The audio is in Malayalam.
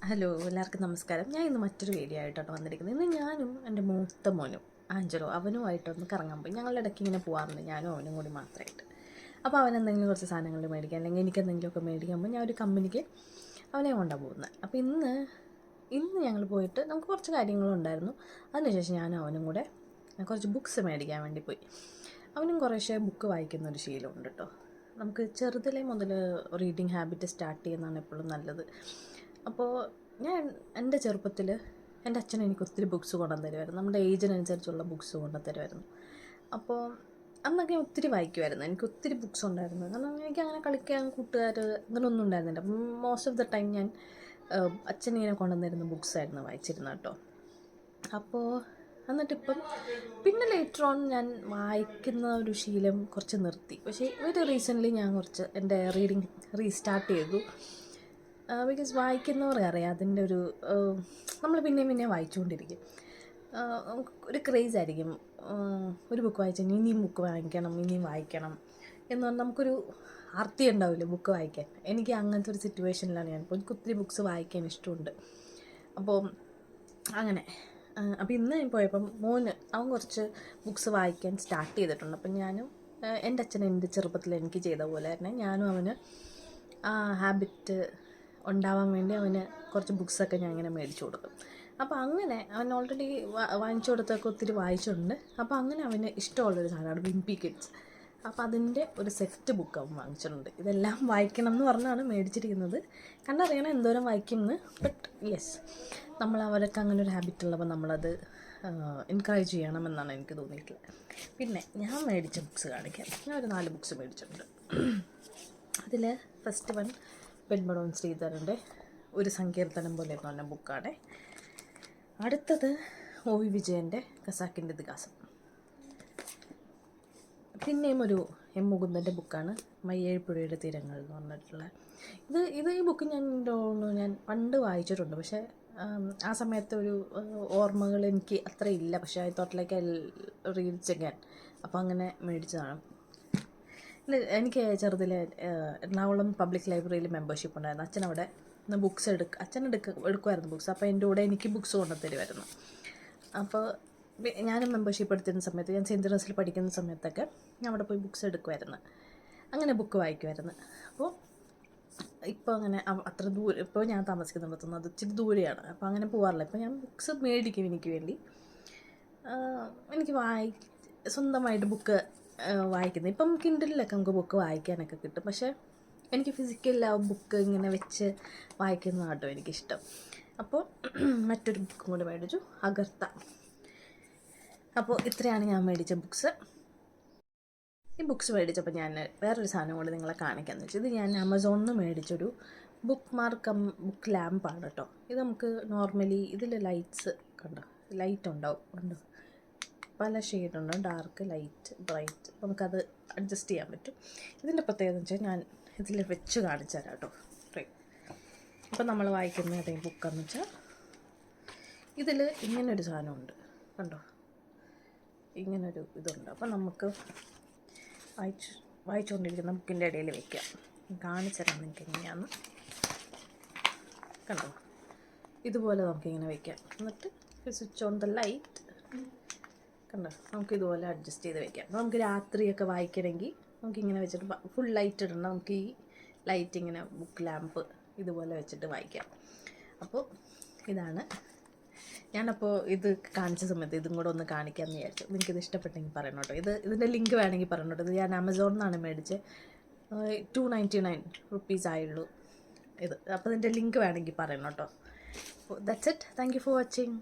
ഹലോ, എല്ലാവർക്കും നമസ്കാരം. ഞാൻ ഇന്ന് മറ്റൊരു വീഡിയോ ആയിട്ടാണ് വന്നിരിക്കുന്നത്. ഇന്ന് ഞാനും എൻ്റെ മൂത്ത മോനും ആഞ്ചലോ അവനുമായിട്ടൊന്ന് കറങ്ങാൻ പോയി. ഞങ്ങളുടെ ഇടയ്ക്ക് ഇങ്ങനെ പോകാറുണ്ട്, ഞാനും അവനും കൂടി മാത്രമായിട്ട്. അപ്പോൾ അവൻ എന്തെങ്കിലും കുറച്ച് സാധനങ്ങൾ മേടിക്കാൻ, അല്ലെങ്കിൽ എനിക്ക് എന്തെങ്കിലുമൊക്കെ മേടിക്കുമ്പോൾ ഞാൻ ഒരു കമ്പനിക്ക് അവനെ കൊണ്ടാണ് പോകുന്നത്. അപ്പോൾ ഇന്ന് ഞങ്ങൾ പോയിട്ട് നമുക്ക് കുറച്ച് കാര്യങ്ങളുണ്ടായിരുന്നു. അതിനുശേഷം ഞാനും അവനും കൂടെ കുറച്ച് ബുക്ക്സ് മേടിക്കാൻ വേണ്ടി പോയി. അവനും കുറേശ്ശെ ബുക്ക് വായിക്കുന്ന ഒരു ശീലമുണ്ട് കേട്ടോ. നമുക്ക് ചെറുതിലേ മുതൽ റീഡിങ് ഹാബിറ്റ് സ്റ്റാർട്ട് ചെയ്യുന്നതാണ് എപ്പോഴും നല്ലത്. അപ്പോൾ എൻ്റെ ചെറുപ്പത്തിൽ എൻ്റെ അച്ഛൻ എനിക്ക് ഒത്തിരി ബുക്സ് കൊണ്ടുവന്ന് തരുമായിരുന്നു. നമ്മുടെ ഏജിനനുസരിച്ചുള്ള ബുക്സ് കൊണ്ടുവന്ന് തരുമായിരുന്നു. അപ്പോൾ അന്നൊക്കെ ഒത്തിരി വായിക്കുമായിരുന്നു. എനിക്ക് ഒത്തിരി ബുക്സ് ഉണ്ടായിരുന്നു. കാരണം എനിക്ക് അങ്ങനെ കളിക്കാൻ കൂട്ടുകാർ അങ്ങനെയൊന്നും ഉണ്ടായിരുന്നില്ല. അപ്പം മോസ്റ്റ് ഓഫ് ദ ടൈം ഞാൻ അച്ഛനിങ്ങനെ കൊണ്ടുവന്നിരുന്ന ബുക്സായിരുന്നു വായിച്ചിരുന്നത് കേട്ടോ. അപ്പോൾ എന്നിട്ടിപ്പം പിന്നെ ലേറ്റർ ഓൺ ഞാൻ വായിക്കുന്ന ഒരു ശീലം കുറച്ച് നിർത്തി. പക്ഷേ റീസെൻ്റ്ലി ഞാൻ കുറച്ച് എൻ്റെ റീഡിങ് റീസ്റ്റാർട്ട് ചെയ്തു. ബിക്കോസ് വായിക്കുന്നവർ അറിയാം അതിൻ്റെ ഒരു നമ്മൾ പിന്നെയും വായിച്ചുകൊണ്ടിരിക്കും. ഒരു ക്രേസ് ആയിരിക്കും. ഒരു ബുക്ക് വായിച്ചാൽ ഇനിയും ബുക്ക് വായിക്കണം, ഇനിയും വായിക്കണം എന്ന് പറഞ്ഞാൽ നമുക്കൊരു ആർത്തി ഉണ്ടാവില്ല ബുക്ക് വായിക്കാൻ. എനിക്ക് അങ്ങനത്തെ ഒരു സിറ്റുവേഷനിലാണ് ഞാനിപ്പോൾ. എനിക്ക് ഒത്തിരി ബുക്ക്സ് വായിക്കാൻ ഇഷ്ടമുണ്ട്. അപ്പോൾ അങ്ങനെ അപ്പോൾ ഇന്ന് ഞാൻ പോയപ്പം അവൻ കുറച്ച് ബുക്ക്സ് വായിക്കാൻ സ്റ്റാർട്ട് ചെയ്തിട്ടുണ്ട്. അപ്പം ഞാനും എൻ്റെ അച്ഛൻ എൻ്റെ ചെറുപ്പത്തിൽ എനിക്ക് ചെയ്ത പോലെ തന്നെ ഞാനും അവന് ആ ഹാബിറ്റ് ഉണ്ടാവാൻ വേണ്ടി അവന് കുറച്ച് ബുക്സൊക്കെ ഞാൻ ഇങ്ങനെ മേടിച്ചു കൊടുക്കും. അപ്പോൾ അങ്ങനെ അവൻ ഓൾറെഡി വാങ്ങിച്ചു കൊടുത്തൊക്കെ ഒത്തിരി വായിച്ചിട്ടുണ്ട്. അപ്പോൾ അങ്ങനെ അവന് ഇഷ്ടമുള്ളൊരു സാധനമാണ് വിംപി കിഡ്സ്. അപ്പോൾ അതിൻ്റെ ഒരു സെറ്റ് ബുക്ക് അവൻ വാങ്ങിച്ചിട്ടുണ്ട്. ഇതെല്ലാം വായിക്കണം എന്ന് പറഞ്ഞാണ് മേടിച്ചിരിക്കുന്നത്. കണ്ടറിയണം എന്തോരം വായിക്കുമെന്ന്. ബട്ട് യെസ്, നമ്മൾ അവർക്ക് അങ്ങനെ ഒരു ഹാബിറ്റ് ഉള്ളപ്പോൾ നമ്മളത് എൻകറേജ് ചെയ്യണമെന്നാണ് എനിക്ക് തോന്നിയിട്ടുള്ളത്. പിന്നെ ഞാൻ മേടിച്ച ബുക്സ് കാണിക്കാം. ഞാൻ ഒരു 4 ബുക്സ് മേടിച്ചിട്ടുണ്ട്. അതിൽ ഫസ്റ്റ് വൺ പെൺപടവൻ ശ്രീധരൻ്റെ ഒരു സങ്കീർത്തനം പോലെ എന്ന് പറഞ്ഞ ബുക്കാണ്. അടുത്തത് OV വിജയൻ്റെ ഖസാക്കിൻ്റെ ഇതിഹാസം. പിന്നെയും ഒരു M മുകുന്ദൻ്റെ ബുക്കാണ് മയ്യഴിപ്പുഴയുടെ തീരങ്ങൾ എന്ന് പറഞ്ഞിട്ടുള്ള ഈ ബുക്ക് ഞാൻ പണ്ട് വായിച്ചിട്ടുണ്ട്. പക്ഷേ ആ സമയത്ത് ഒരു ഓർമ്മകൾ എനിക്ക് അത്ര ഇല്ല. പക്ഷേ I thought like I read again. അപ്പോൾ അങ്ങനെ മേടിച്ചതാണ്. എനിക്ക് ചെറുതിൽ എറണാകുളം പബ്ലിക് ലൈബ്രറിയിൽ മെമ്പർഷിപ്പ് ഉണ്ടായിരുന്നു. അച്ഛൻ അവിടെ ബുക്സ് എടുക്കുമായിരുന്നു ബുക്സ്. അപ്പോൾ എൻ്റെ കൂടെ എനിക്ക് ബുക്സ് കൊണ്ടുതരുമായിരുന്നു. അപ്പോൾ ഞാനും മെമ്പർഷിപ്പ് എടുത്തിരുന്ന സമയത്ത്, ഞാൻ സെൻറ്റ് തെരേസയിൽ പഠിക്കുന്ന സമയത്തൊക്കെ ഞാൻ അവിടെ പോയി ബുക്സ് എടുക്കുമായിരുന്നു. അങ്ങനെ ബുക്ക് വായിക്കുമായിരുന്നു. അപ്പോൾ ഇപ്പോൾ അങ്ങനെ അത്ര ദൂരം, ഇപ്പോൾ ഞാൻ താമസിക്കുന്നിടത്തുനിന്ന് അത് ഇച്ചിരി ദൂരെയാണ്. അപ്പോൾ അങ്ങനെ പോകാറില്ല. ഇപ്പോൾ ഞാൻ ബുക്സ് മേടിക്കും എനിക്ക് വേണ്ടി. എനിക്ക് സ്വന്തമായിട്ട് ബുക്ക് വായിക്കുന്നത്. ഇപ്പം കിൻഡിലൊക്കെ നമുക്ക് ബുക്ക് വായിക്കാനൊക്കെ കിട്ടും. പക്ഷേ എനിക്ക് ഫിസിക്കൽ ബുക്ക് ഇങ്ങനെ വെച്ച് വായിക്കുന്നതാട്ടോ എനിക്കിഷ്ടം. അപ്പോൾ മറ്റൊരു ബുക്കും കൂടി മേടിച്ചു, അഗർത്ത. അപ്പോൾ ഇത്രയാണ് ഞാൻ മേടിച്ച ബുക്സ്. ഈ ബുക്സ് മേടിച്ചപ്പോൾ ഞാൻ വേറൊരു സാധനം കൂടി നിങ്ങളെ കാണിക്കാമെന്ന് വെച്ചാൽ, ഇത് ഞാൻ ആമസോണിൽ നിന്ന് മേടിച്ചൊരു ബുക്ക് ലാമ്പാണ് കേട്ടോ. ഇത് നമുക്ക് നോർമലി ഇതിൽ ലൈറ്റ്സ് ലൈറ്റ് ഉണ്ടാവും, പല ഷെയ്ഡുണ്ടാവും, ഡാർക്ക്, ലൈറ്റ്, ബ്രൈറ്റ്. അപ്പോൾ നമുക്കത് അഡ്ജസ്റ്റ് ചെയ്യാൻ പറ്റും. ഇതിൻ്റെ പ്രത്യേകത എന്ന് വെച്ചാൽ ഞാൻ ഇതിൽ വെച്ച് കാണിച്ചു തരാം കേട്ടോ. അപ്പോൾ നമ്മൾ വായിക്കുന്ന ഏതെങ്കിലും ബുക്കെന്ന് വെച്ചാൽ ഇതിൽ ഇങ്ങനൊരു സാധനമുണ്ട് കണ്ടോ, ഇങ്ങനൊരു ഇതുണ്ട്. അപ്പോൾ നമുക്ക് വായിച്ചുകൊണ്ടിരിക്കുന്ന ബുക്കിൻ്റെ ഇടയിൽ വയ്ക്കാം. കാണിച്ചു തരാം നിങ്ങൾക്ക് എങ്ങനെയാണെന്ന്. കണ്ടോ, ഇതുപോലെ നമുക്കിങ്ങനെ വയ്ക്കാം. എന്നിട്ട് സ്വിച്ച് ഓൺ ദ ലൈറ്റ് കണ്ടോ, നമുക്കിതുപോലെ അഡ്ജസ്റ്റ് ചെയ്ത് വയ്ക്കാം. അപ്പോൾ നമുക്ക് രാത്രിയൊക്കെ വായിക്കണമെങ്കിൽ നമുക്കിങ്ങനെ വെച്ചിട്ട് ഫുൾ ലൈറ്റ് ഇടണം. നമുക്ക് ഈ ലൈറ്റ് ഇങ്ങനെ ബുക്ക് ലാമ്പ് ഇതുപോലെ വെച്ചിട്ട് വായിക്കാം. അപ്പോൾ ഇതാണ് ഞാനപ്പോൾ ഇത് കാണിച്ച സമയത്ത് ഇതും കൂടെ ഒന്ന് കാണിക്കാമെന്ന് വിചാരിച്ചു. നിങ്ങൾക്കിത് ഇഷ്ടപ്പെട്ടെങ്കിൽ പറയണം കേട്ടോ. ഇതിൻ്റെ ലിങ്ക് വേണമെങ്കിൽ പറയണം കേട്ടോ. ഇത് ഞാൻ ആമസോണിൽ നിന്നാണ് മേടിച്ചത്. 299 റുപ്പീസ് ആയുള്ളൂ ഇത്. അപ്പോൾ ഇതിൻ്റെ ലിങ്ക് വേണമെങ്കിൽ പറയണം കേട്ടോ. That's it. Thank you for watching.